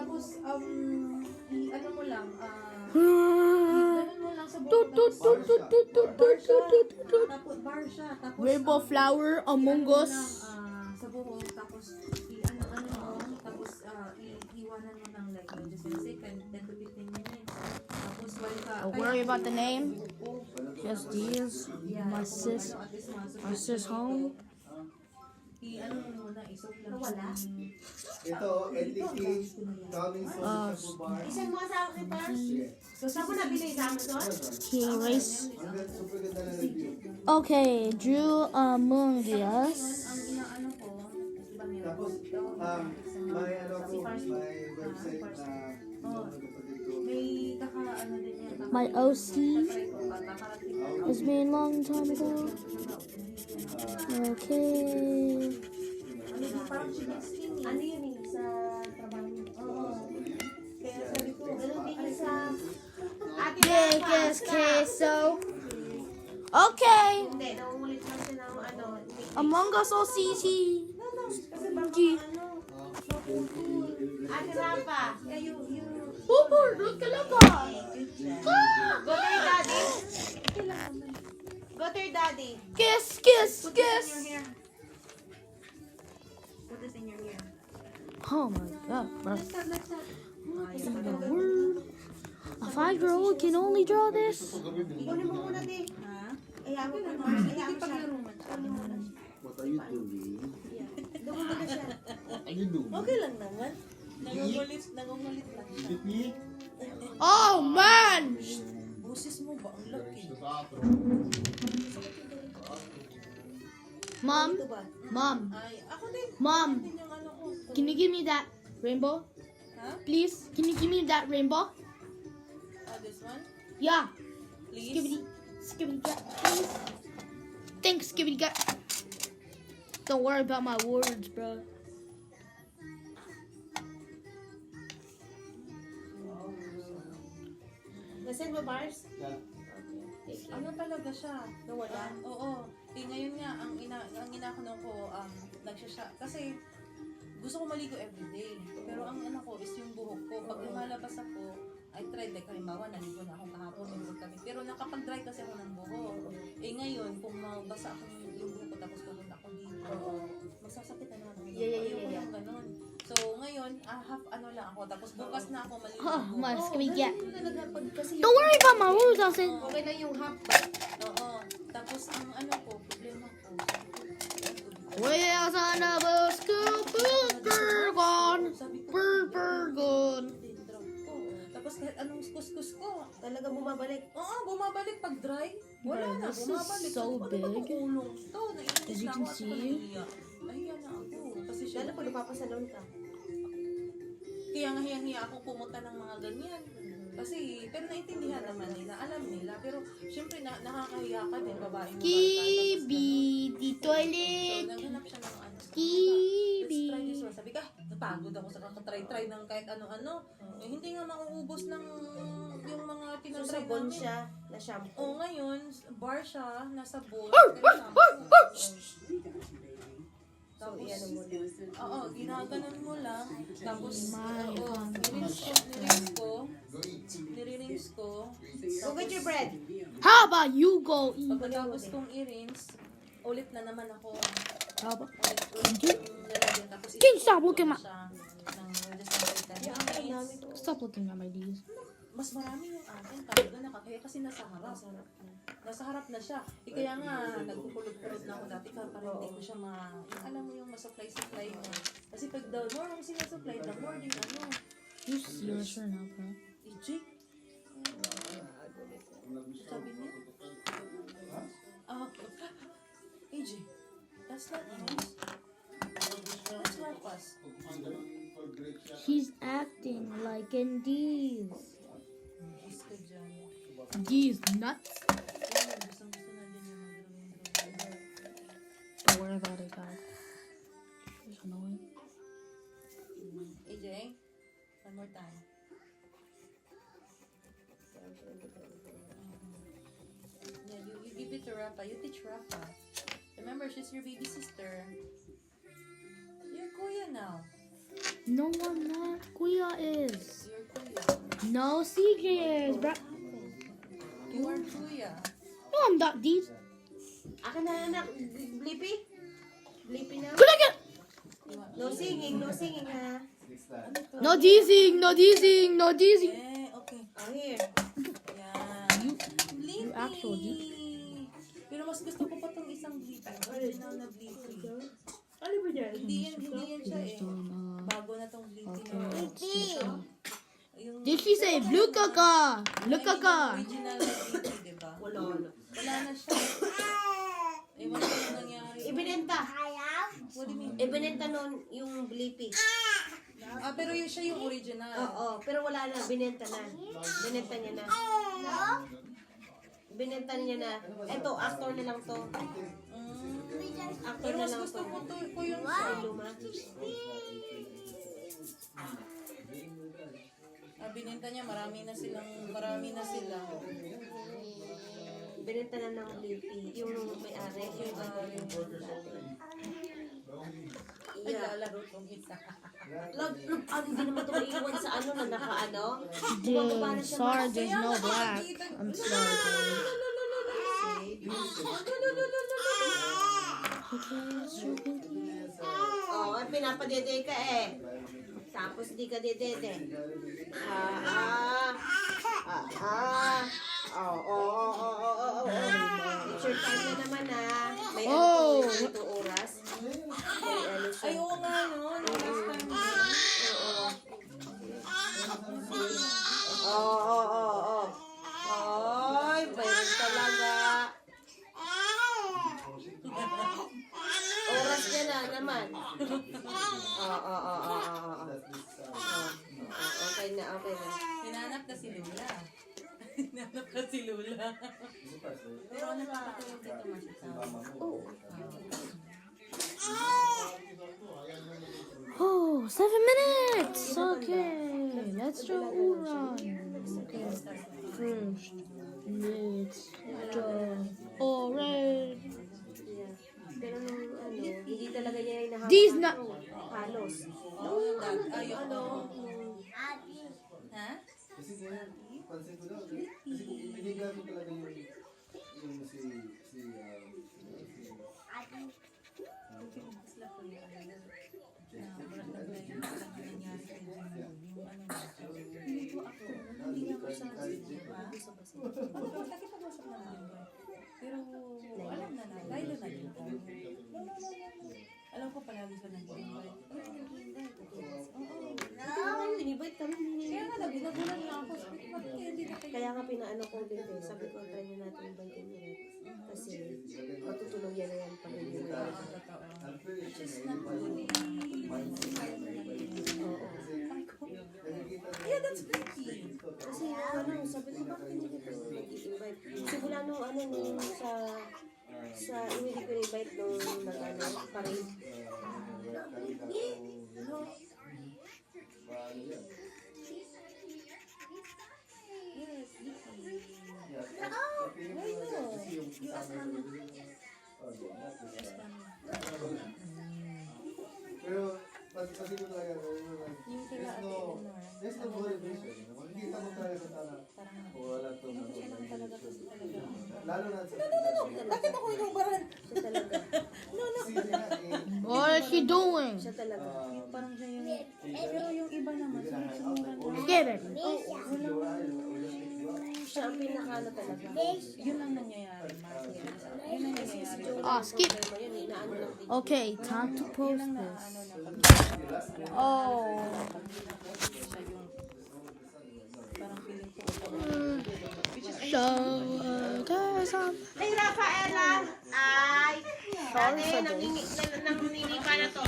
Tapos, ano mo lang, ganun mo lang sa buhok. Tapos, bar siya. Tapos, Rainbow flower among i-ano mo us. lang, sa buhok. Tapos, i-ano mo. Tapos, iwanan mo ng like, just in a second, 10 to 15 minutes. Tapos, while ka, Don't worry about the name. Just these. My sis. My sis home. I-ano mo muna, isok lang. Wala? Ito, NTT, coming soon sa Bubar. Isan mo sa akin, Pars? Sige. So, saan mo nabili sa Amazon? Okay, race. Ang ganda, super ganda na review. Okay, Drew among Ngayon, us. ang inaano ko, diba meron Tapos, dito, may ano ko, may website na kapatid ko. may ano din yan. My OC Tatry ko pa, kakarating ko. has been a long time ago. Okay. Ano yung parang chicken skin eh. Ano yun eh, sa trabaho niyo? Oo. Kaya sabi ko, Ganun din yung sa ate Big Rafa. as queso. Okay. Hindi, nangungulit lang siya ng ano. Among Us OCC. Kasi baka G. ano. Ate Rafa. kayo yung Bubur, look ka lang ba? Go to your daddy. Go to your daddy. Kiss, kiss, Put kiss. this in your hair. Put this in your hair. Oh my god, bro. Let's start. What in the world? A 5-year-old can only draw this? Kunin mo muna din. Ha? Ayaw mo Okay pa lang. naman. Hindi Ayaw mo siya. paglaro man siya. What are you doing? Doon mo na siya. What are you doing? Okay lang naman. Nangungulit lang siya. Hit me? Oh man! Busis mo ba? Ang laki. Mom, Ito ba? mom, Ay, ako din. mom, Din yung ano ko. can you give me that rainbow? Ha? Please, can you give me that rainbow? This one? Yeah. Please? Skibbity, skibbity cat, please. Thanks, skibbity cat. Don't worry about my words, bro. Nasend mo, Bars? Ano talaga siya? Nawala? Oo. Eh, ngayon nga, ang inakunan ko, nagsasya. Kasi, gusto ko maligo everyday. Pero ang ano ko is yung buhok ko. Pag lumalabas ako, I tried, like, halimbawa, naligo na ako kahapon, naligo kami. Pero nakapag-dry kasi ako ng buhok. Eh, ngayon, kung mabasa ako yung buhok ko, tapos pupunta ako dito, magsasakit na naman ako. Ayoko yung ganun. So, ngayon, half ano lang ako. Tapos bukas na ako maligo. Oh, my skibbity cat. Talaga pag kasi Don't worry about my words, I said. okay na yung half. Oo. Tapos, ang ano ko, problema ko. Where's on the bus, burger gone, Sabi ko, burger gone. dandruff ko. Tapos kahit anong kuskus ko, Talaga bumabalik. oo, bumabalik pag dry. Wala Bro, na, this is bumabalik. so Sabi ko, ano ba big. kukulong to? Naiinis As you na can ako at see. nahihiya. Nahiya na ako. Kasi siya, Lalo pag napapasalon ka. kaya nga hiyang-hiya ako pumunta ng mga ganyan. Kasi, pero naintindihan naman nila, alam nila. Pero, syempre, nakakahiya ka din, babae mo. Skibidi So, toilet. naghanap siya ng ano. Skibi. Let's try this one. Sabi ka, napagod ako sa kakatry-try ng kahit ano-ano. Eh, hindi nga mauubos ng yung mga So, tinatry sabon namin. siya na shampoo. O ngayon, bar siya, nasa bowl. So, iyan mo din. Oo, ginaganon mo lang. Tapos, My oo, nirings ko. Go get your bread. How about you go eat? Pagkatapos kong i-rinse, ulit na naman ako. How about? Ulit nilagyan. Tapos, Can you stop looking at siya ng disinfectant. Stop looking at my D's. Mas marami yung akin talaga nakakaya kasi nasa harap. Nasa harap na siya. Eh, kaya nga, nagpupulot-pulot na ako dati para hindi ko siya yung alam mo yung masupply-supply mo. Kasi pag the more mo sinasupply, the more din ano. You serious or not, bro? EJ? Sabi niya? EJ, that's not nice. Let's help us. He's acting like in D's. Is ka dyan. D's nuts. Ayun, gustong-gusto na din yung mag-drawing. Don't worry about it, guys. It's annoying. EJ, one more time. Yeah, you give it to Rafa. You teach Rafa. Remember, she's your baby sister. You're Kuya now. No, I'm not. Kuya kuya is. Your kuya. No secrets, bro. You are kuya. No, I'm not these. Akin na anak. Blippi? Blippi na. Could I get? No singing ha. Next time. No teasing, no teasing, no teasing. Okay. Oh, here. Yan. Blippi. actual Pero mas gusto ko pa tong isang Blippi. Original na Blippi. Ano ba yan? Hindi yan siya eh. Bago na tong Blippi na. Yung Did she say blue kaka? Blue kaka. original na Blippi, diba? Wala. Wala na siya. Ewan ko yung nangyari. Ibinenta. What do you mean? Ibinenta nun yung Blippi. Pero yun siya yung original. Oo, pero wala na. Binenta na. Binenta niya na. Binenta niya na. Eto, actor na lang to. Actor Pero na mas lang gusto to. ko yung sa Luma. binenta niya, marami na sila. Binenta na ng Blippi. Yung may-ari. Yung Ay, yeah. lalaro tong isa. Hindi naman ito maiiwan sa ano na naka-ano. Dude, sorry, there's no black. I'm sorry. Oo, pinapadede ka eh. Tapos di ka dedede. Picture time na naman ah. May Oh. ano ito oras. May ano siya. Ay, oo nga, no? Last time. Oo. Ay, bayad talaga. Oras niya na naman. Oo. Okay na. Hinanap na si Lula. Hinanap na si Lula. Pero ano pa katulog dito, Masita? Oh, 7 minutes. Okay, let's do Uran. Okay, first, let's do orange. Yeah. Pero nung ano, hindi talaga niya hinahanap. These na- Halos. Ha? Kasi kaya, pansin ko daw, kasi kung ibinigay mo talaga yung si Pero alam na dahil na din tayo. No. Alam ko palagi siya nag-invite. Invite kami. Kaya nga nagulat na ako. Sabi ko, bakit kaya hindi na kayo? Kaya nga pinaano ko din eh. Sabi ko, try na natin invite niya. Kasi matutulog yan na yan pag hindi na yan. Yeah, that's pretty. Kasi ano, sabi ko, bakit hindi kita mag-invite? Simula nung ano, nung sa hindi ko invite nung nag-ano, parade. Pero, kasi ko talaga, there's no motivation. Makikita mo talaga sa tanang, wala to. Lalo na sa Bakit ako inubaran? Siya talaga. kasi nga eh, What is she doing? Siya talaga. Parang siya yung... Pero yung iba naman, sunod-sunuran na. Give it. Siya ang pinaka-ano talaga. Yun ang nangyayari, Marcy. Yun ang nangyayari. Ah, skip. Pero yun, inaano lang din. Okay, time to Yun post ang this. naano na pag Oh. siya yung... Parang feeling ko. So, guys, Hey, Rafaela! Ay! Ate, nangingi pa na to.